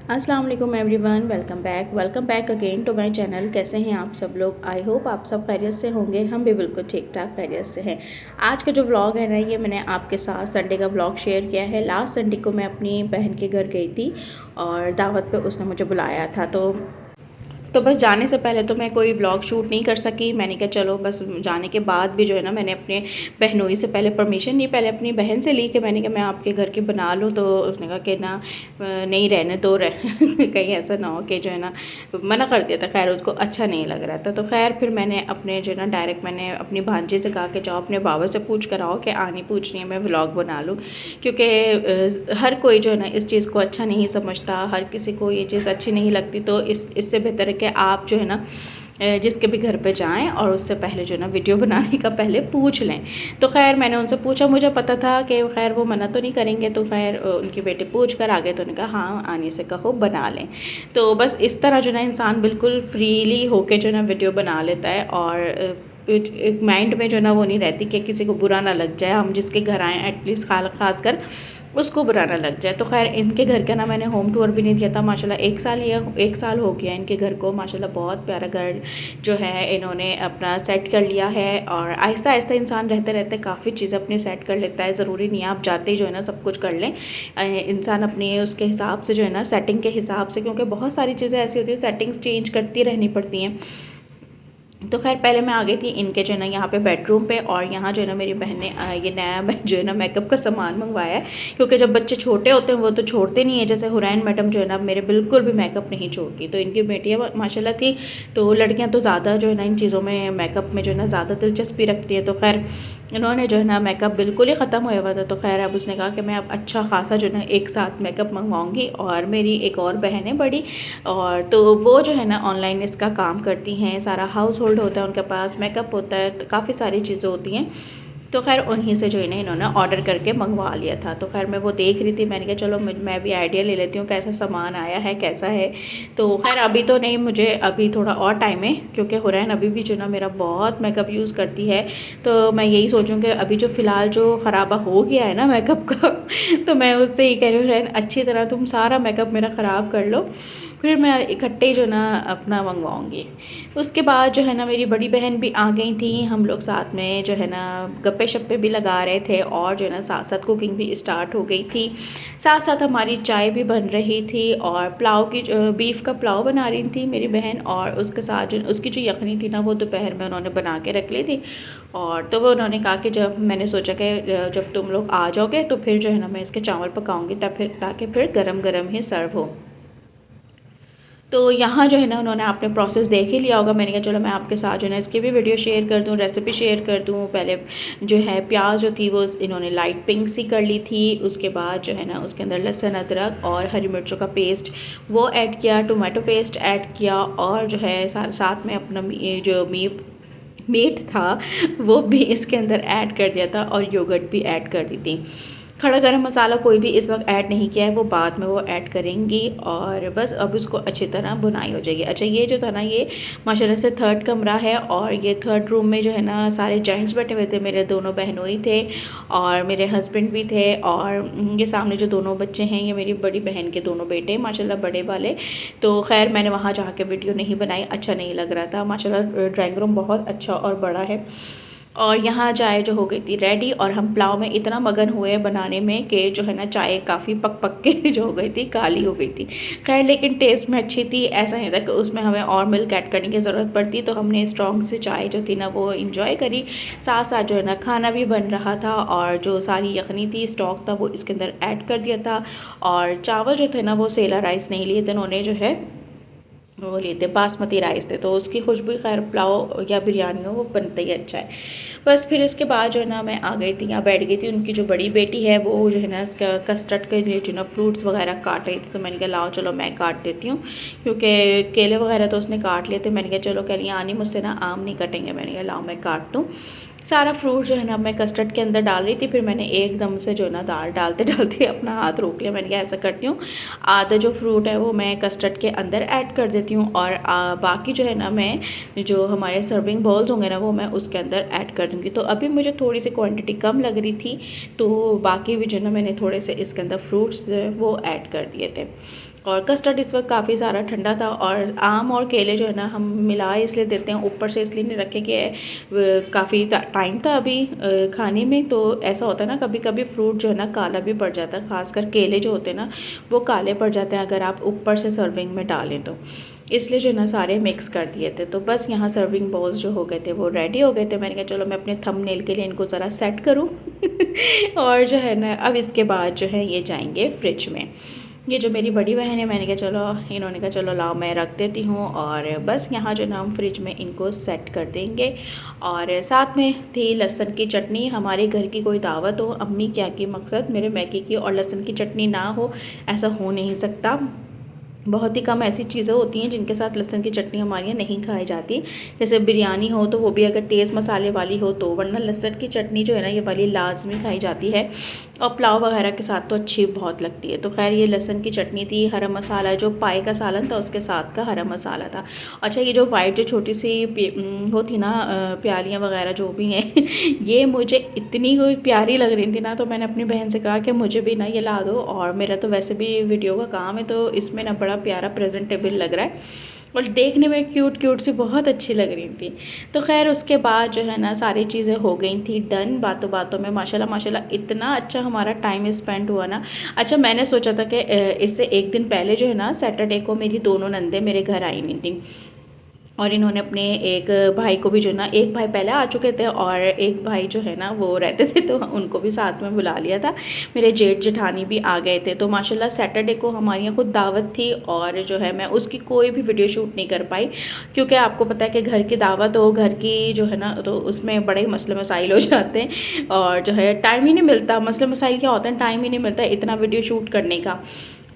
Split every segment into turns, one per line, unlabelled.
अस्सलाम वालेकुम everyone, welcome back again to my channel. कैसे हैं आप सब लोग? आई होप आप सब खैरियत से होंगे। हम भी बिल्कुल ठीक ठाक खैरियत से हैं। आज का जो व्लॉग है ना, ये मैंने आपके साथ संडे का व्लॉग शेयर किया है। लास्ट संडे को मैं अपनी बहन के घर गई थी और दावत पे उसने मुझे बुलाया था। तो बस जाने से पहले तो मैं कोई ब्लॉग शूट नहीं कर सकी। मैंने कहा चलो, बस जाने के बाद भी जो है ना, मैंने अपने बहनोई से पहले परमिशन ली, पहले अपनी बहन से ली कि मैंने कहा मैं आपके घर की बना लूँ। तो उसने कहा कि ना, नहीं रहने दो कहीं ऐसा ना हो कि जो है ना मना कर दिया था। खैर उसको अच्छा नहीं लग रहा था। तो खैर फिर मैंने अपने जो है ना डायरेक्ट मैंने अपनी भांजी से कहा कि जाओ अपने बाबा से पूछ कर आओ कि आनी पूछनी है, मैं व्लॉग बना लूँ। क्योंकि हर कोई जो है ना इस चीज़ को अच्छा नहीं समझता, हर किसी को ये चीज़ अच्छी नहीं लगती। तो इससे बेहतर है कि आप जो है ना जिसके भी घर पे जाएं और उससे पहले जो है ना वीडियो बनाने का पहले पूछ लें। तो खैर मैंने उनसे पूछा, मुझे पता था कि खैर वो मना तो नहीं करेंगे। तो खैर उनके बेटे पूछ कर आ गए तो उन्होंने कहा हाँ, आने से कहो बना लें। तो बस इस तरह जो है ना इंसान बिल्कुल फ्रीली होके जो है ना वीडियो बना लेता है। और एक माइंड में जो है ना वो नहीं रहती कि किसी को बुरा ना लग जाए, हम जिसके घर आएँ एटलीस्ट खास कर उसको बुरा ना लग जाए। तो खैर इनके घर का ना मैंने होम टूर भी नहीं दिया था। माशाल्लाह एक साल हो गया इनके घर को। माशाल्लाह बहुत प्यारा घर जो है इन्होंने अपना सेट कर लिया है। और आहिस्ता आहिस्ता इंसान रहते रहते काफ़ी चीज़ें अपने सेट कर लेता है। ज़रूरी नहीं है आप जाते ही जो है ना सब कुछ कर लें। इंसान अपने उसके हिसाब से जो है ना सेटिंग के हिसाब से, क्योंकि बहुत सारी चीज़ें ऐसी होती हैं सेटिंग्स चेंज करती रहनी पड़ती हैं। तो खैर पहले मैं आ गई थी इनके जो है ना यहाँ पे बेडरूम पे। और यहाँ जो है ना मेरी बहन ने ये नया जो है ना मेकअप का सामान मंगवाया है। क्योंकि जब बच्चे छोटे होते हैं वो तो छोड़ते नहीं है। जैसे हुरैन मैडम जो है ना मेरे बिल्कुल भी मेकअप नहीं छोड़ती। तो इनकी बेटियाँ माशाल्लाह थी। तो लड़कियाँ तो ज़्यादा जो है ना इन चीज़ों में मेकअप में जो है ना ज़्यादा दिलचस्पी रखती हैं। तो खैर इन्होंने जो है ना मेकअप बिल्कुल ही ख़त्म होया हुआ था। तो खैर अब उसने कहा कि मैं अब अच्छा खासा जो है ना एक साथ मेकअप मंगवाऊँगी। और मेरी एक और बहन है बड़ी, और तो वो जो है ना ऑनलाइन इसका काम करती हैं। सारा हाउस होल्ड होता है उनके पास, मेकअप होता है, तो काफ़ी सारी चीज़ें होती हैं। तो खैर उन्हीं से जो है ना इन्होंने ऑर्डर करके मंगवा लिया था। तो खैर मैं वो देख रही थी, मैंने कहा चलो मैं भी आइडिया ले लेती हूँ कैसा सामान आया है, कैसा है। तो खैर अभी तो नहीं, मुझे अभी थोड़ा और टाइम है। क्योंकि हुरैन अभी भी जो ना मेरा बहुत मेकअप यूज़ करती है। तो मैं यही सोचूँ कि अभी जो फ़िलहाल जो ख़राबा हो गया है ना मेकअप का तो मैं उससे ही कह रही हूँ हुरैन, अच्छी तरह तुम सारा मेकअप मेरा ख़राब कर लो, फिर मैं इकट्ठे जो ना अपना मंगवाऊँगी। उसके बाद जो है ना मेरी बड़ी बहन भी आ गई थी। हम लोग साथ में जो है ना गप्पे शप्पे भी लगा रहे थे और जो है ना साथ साथ कुकिंग भी स्टार्ट हो गई थी। साथ साथ हमारी चाय भी बन रही थी। और पुलाव की बीफ का पुलाव बना रही थी मेरी बहन। और उसके साथ जो उसकी जो यखनी थी ना वो दोपहर में उन्होंने बना के रख ली थी। और तो वो उन्होंने कहा कि जब मैंने सोचा कि जब तुम लोग आ जाओगे तो फिर जो है ना मैं इसके चावल पकाऊंगी, ताकि फिर गरम गरम ही सर्व हो। तो यहाँ जो है ना उन्होंने आपने प्रोसेस देख ही लिया होगा। मैंने कहा चलो मैं आपके साथ जो है ना इसकी भी वीडियो शेयर कर दूँ, रेसिपी शेयर कर दूँ। पहले जो है प्याज जो थी वो इन्होंने लाइट पिंक सी कर ली थी। उसके बाद जो है ना उसके अंदर लहसुन अदरक और हरी मिर्चों का पेस्ट वो ऐड किया, टोमेटो पेस्ट ऐड किया। और जो है साथ में अपना जो मीट था वो भी इसके अंदर ऐड कर दिया था। और योगर्ट भी ऐड कर दी थी। खड़ा गरम मसाला कोई भी इस वक्त ऐड नहीं किया है, वो बाद में वो ऐड करेंगी। और बस अब उसको अच्छी तरह बुनाई हो जाएगी। अच्छा ये जो था ना, ये माशाल्लाह से थर्ड कमरा है। और ये थर्ड रूम में जो है ना सारे जेंट्स बैठे हुए थे। मेरे दोनों बहनोई थे और मेरे हस्बैंड भी थे। और ये सामने जो दोनों बच्चे हैं ये मेरी बड़ी बहन के दोनों बेटे माशाल्लाह बड़े वाले। तो खैर मैंने वहाँ जाके वीडियो नहीं बनाई, अच्छा नहीं लग रहा था। माशाल्लाह ड्राइंग रूम बहुत अच्छा और बड़ा है। और यहाँ चाय जो हो गई थी रेडी। और हम पुलाव में इतना मगन हुए बनाने में कि जो है ना चाय काफ़ी पक पक के जो हो गई थी, काली हो गई थी। खैर लेकिन टेस्ट में अच्छी थी। ऐसा नहीं था कि उसमें हमें और मिल्क ऐड करने की ज़रूरत पड़ती। तो हमने स्ट्रॉन्ग से चाय जो थी ना वो इंजॉय करी। साथ साथ जो है ना खाना भी बन रहा था। और जो सारी यखनी थी, स्टॉक था, वो इसके अंदर ऐड कर दिया था। और चावल जो थे ना वो सेला राइस नहीं लिए थे उन्होंने, जो है वो लिए थे बासमती राइस थे। तो उसकी खुशबू खैर पुलाव या बिरयानी हो वो बनता ही अच्छा है। बस फिर इसके बाद जो है ना मैं आ गई थी, यहाँ बैठ गई थी। उनकी जो बड़ी बेटी है वो जो है ना इसका कस्टर्ड के लिए जो ना फ्रूट्स वगैरह काट रही थी। तो मैंने कहा लाओ चलो मैं काट देती हूँ, क्योंकि केले वगैरह तो उसने काट लिए थे। मैंने कहा चलो, कह रही आनी मुझसे ना आम नहीं कटेंगे। मैंने कहा लाओ मैं काट दूँ। सारा फ्रूट जो है ना मैं कस्टर्ड के अंदर डाल रही थी। फिर मैंने एकदम से जो है ना दाल डालते डालते अपना हाथ रोक लिया। मैंने कहा ऐसा करती हूँ, आधा जो फ्रूट है वो मैं कस्टर्ड के अंदर ऐड कर देती हूँ। और बाकी जो है ना मैं जो हमारे सर्विंग बाउल्स होंगे ना वो मैं उसके अंदर ऐड कर दूँगी। तो अभी मुझे थोड़ी सी क्वांटिटी कम लग रही थी, तो बाकी भी जो है ना मैंने थोड़े से इसके अंदर फ्रूट्स वो ऐड कर दिए थे। और कस्टर्ड इस वक्त काफ़ी सारा ठंडा था, और आम और केले जो है ना हम मिला इसलिए देते हैं ऊपर से, इसलिए नहीं रखे कि काफ़ी टाइम था अभी खाने में, तो ऐसा होता है ना कभी कभी फ्रूट जो है ना काला भी पड़ जाता है, खासकर केले जो होते हैं ना वो काले पड़ जाते हैं अगर आप ऊपर से सर्विंग में डालें तो, इसलिए जो है ना सारे मिक्स कर दिए थे। तो बस यहाँ सर्विंग बाउल्स जो हो गए थे वो रेडी हो गए थे। मैंने कहा चलो मैं अपने थंबनेल के लिए इनको ज़रा सेट करूँ और जो है ना अब इसके बाद जो है ये जाएंगे फ्रिज में। ये जो मेरी बड़ी बहन है, मैंने कहा चलो, इन्होंने कहा चलो लाओ मैं रख देती हूँ, और बस यहाँ जो ना हम फ्रिज में इनको सेट कर देंगे। और साथ में थी लहसुन की चटनी, हमारे घर की कोई दावत हो, अम्मी क्या की मकसद मेरे मैगी की, और लहसुन की चटनी ना हो ऐसा हो नहीं सकता। बहुत ही कम ऐसी चीज़ें होती हैं जिनके साथ लहसुन की चटनी हमारे यहाँ नहीं खाई जाती, जैसे बिरयानी हो तो वो भी अगर तेज़ मसाले वाली हो तो, वरना लहसुन की चटनी जो है ना ये वाली लाजमी खाई जाती है, और पुलाव वगैरह के साथ तो अच्छी बहुत लगती है। तो खैर ये लहसुन की चटनी थी, हरा मसाला जो पाए का सालन था उसके साथ का हरा मसाला था। अच्छा ये जो वाइट जो छोटी सी होती ना प्यालियाँ वगैरह जो भी हैं ये मुझे इतनी कोई प्यारी लग रही थी ना, तो मैंने अपनी बहन से कहा कि मुझे भी ना ये ला दो, और मेरा तो वैसे भी वीडियो का काम है तो इसमें ना बड़ा प्यारा प्रेजेंटेबल लग रहा है और देखने में क्यूट क्यूट सी बहुत अच्छी लग रही थी। तो खैर उसके बाद जो है ना सारी चीज़ें हो गई थी डन, बातों बातों में माशाल्लाह माशाल्लाह इतना अच्छा हमारा टाइम स्पेंड हुआ ना। अच्छा मैंने सोचा था कि इससे एक दिन पहले जो है ना सैटरडे को मेरी दोनों नंदे मेरे घर आई हुई थी, और इन्होंने अपने एक भाई को भी जो ना, एक भाई पहले आ चुके थे और एक भाई जो है ना वो रहते थे तो उनको भी साथ में बुला लिया था। मेरे जेठ जेठानी भी आ गए थे। तो माशाल्लाह सैटरडे को हमारे यहाँ खुद दावत थी, और जो है मैं उसकी कोई भी वीडियो शूट नहीं कर पाई, क्योंकि आपको पता है कि घर की दावत हो, घर की जो है ना, तो उसमें बड़े मसले मसाइल हो जाते हैं, और जो है टाइम ही नहीं मिलता। मसले मसाइल क्या होते हैं, टाइम ही नहीं मिलता इतना वीडियो शूट करने का।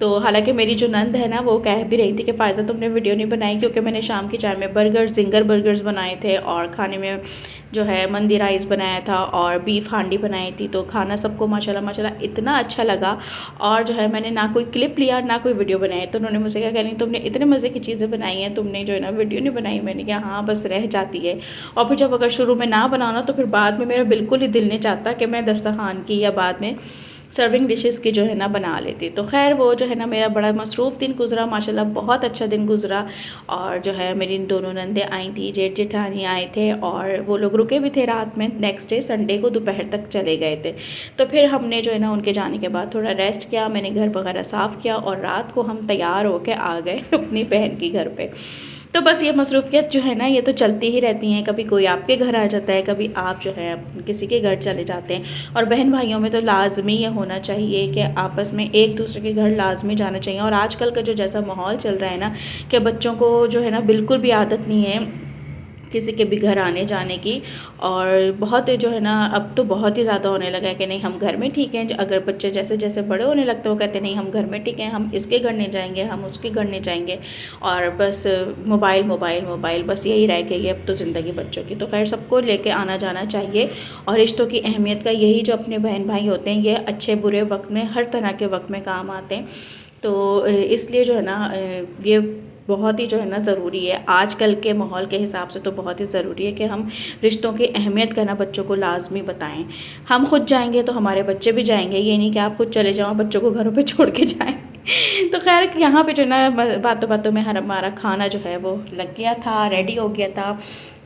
तो हालांकि मेरी जो नंद है ना वो कह भी रही थी कि फ़ायज़ा तुमने वीडियो नहीं बनाई, क्योंकि मैंने शाम की चाय में जिंगर बर्गर्स बनाए थे, और खाने में जो है मंदी राइस बनाया था और बीफ हांडी बनाई थी। तो खाना सबको माशाल्लाह माशाल्लाह इतना अच्छा लगा, और जो है मैंने ना कोई क्लिप लिया ना कोई वीडियो बनाई। तो उन्होंने मुझसे कहा नहीं तुमने इतने मज़े की चीज़ें बनाई हैं, तुमने जो है ना वीडियो नहीं बनाई। मैंने कहा हाँ बस रह जाती है, और फिर जब अगर शुरू में ना बनाना तो फिर बाद में मेरा बिल्कुल ही दिल नहीं चाहता कि मैं दस्तरखान की या बाद में सर्विंग डिशेस की जो है ना बना लेती। तो खैर वो जो है ना मेरा बड़ा मसरूफ़ दिन गुजरा, माशाल्लाह बहुत अच्छा दिन गुजरा। और जो है मेरी दोनों नंदे आई थी, जेठ जेठानी आए थे, और वो लोग रुके भी थे रात में। नेक्स्ट डे संडे को दोपहर तक चले गए थे। तो फिर हमने जो है ना उनके जाने के बाद थोड़ा रेस्ट किया, मैंने घर वगैरह साफ़ किया, और रात को हम तैयार होकर आ गए अपनी बहन की घर पर। तो बस ये मसरूफ़ियत जो है ना ये तो चलती ही रहती हैं, कभी कोई आपके घर आ जाता है, कभी आप जो है किसी के घर चले जाते हैं। और बहन भाइयों में तो लाजमी ये होना चाहिए कि आपस में एक दूसरे के घर लाजमी जाना चाहिए। और आजकल का जो जैसा माहौल चल रहा है ना कि बच्चों को जो है ना बिल्कुल भी आदत नहीं है किसी के भी घर आने जाने की, और बहुत जो है ना अब तो बहुत ही ज़्यादा होने लगा है कि नहीं हम घर में ठीक हैं। अगर बच्चे जैसे जैसे बड़े होने लगते हैं वो कहते हैं नहीं हम घर में ठीक हैं, हम इसके घर नहीं जाएंगे, हम उसके घर नहीं जाएंगे, और बस मोबाइल मोबाइल मोबाइल बस यही रह गई है अब तो ज़िंदगी बच्चों की। तो खैर सबको लेके आना जाना चाहिए, और रिश्तों की अहमियत का यही जो अपने बहन भाई होते हैं ये अच्छे बुरे वक्त में हर तरह के वक्त में काम आते हैं। तो इसलिए जो है ना ये बहुत ही जो है ना ज़रूरी है आजकल के माहौल के हिसाब से, तो बहुत ही ज़रूरी है कि हम रिश्तों की अहमियत करना बच्चों को लाजमी बताएं। हम खुद जाएंगे तो हमारे बच्चे भी जाएंगे, ये नहीं कि आप खुद चले जाओ बच्चों को घरों पे छोड़ के जाएं। तो खैर यहाँ पे जो ना बातों बातों में हमारा खाना जो है वो लग गया था, रेडी हो गया था,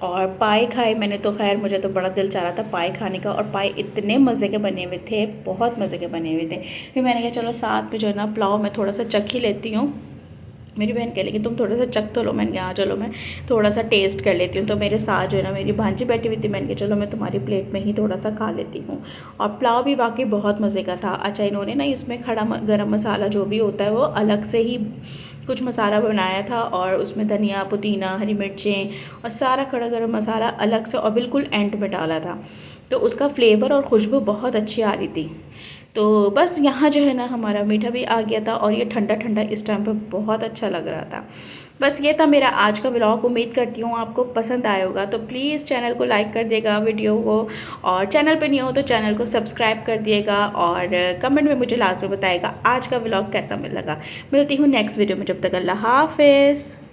और पाए खाए मैंने। तो खैर मुझे तो बड़ा दिल चाह रहा था पाए खाने का, और पाए इतने मज़े के बने हुए थे, बहुत मज़े के बने हुए थे। फिर मैंने कहा चलो साथ में जो है ना पुलाव मैं थोड़ा सा चख ही लेती हूँ। मेरी बहन कह लेगी तुम थोड़ा सा चख तो लो, मैंने कहा चलो मैं थोड़ा सा टेस्ट कर लेती हूँ। तो मेरे साथ जो है ना मेरी भांजी बैठी हुई थी, मैंने कहा चलो मैं तुम्हारी प्लेट में ही थोड़ा सा खा लेती हूँ। और पुलाव भी वाकई बहुत मज़े का था। अच्छा इन्होंने ना इसमें खड़ा गरम मसाला जो भी होता है वो अलग से ही कुछ मसाला बनाया था, और उसमें धनिया पुदीना हरी मिर्चें और सारा खड़ा गरम मसाला अलग से और बिल्कुल एंड में डाला था, तो उसका फ्लेवर और खुशबू बहुत अच्छी आ रही थी। तो बस यहाँ जो है ना हमारा मीठा भी आ गया था, और ये ठंडा ठंडा इस टाइम पे बहुत अच्छा लग रहा था। बस ये था मेरा आज का व्लॉग। उम्मीद करती हूँ आपको पसंद आया होगा, तो प्लीज़ चैनल को लाइक कर दिएगा वीडियो को, और चैनल पे नहीं हो तो चैनल को सब्सक्राइब कर दिएगा, और कमेंट में मुझे लास्ट में बताएगा आज का व्लॉग कैसा लगा। मिलती हूँ नेक्स्ट वीडियो में, जब तक अल्लाह हाफिज़।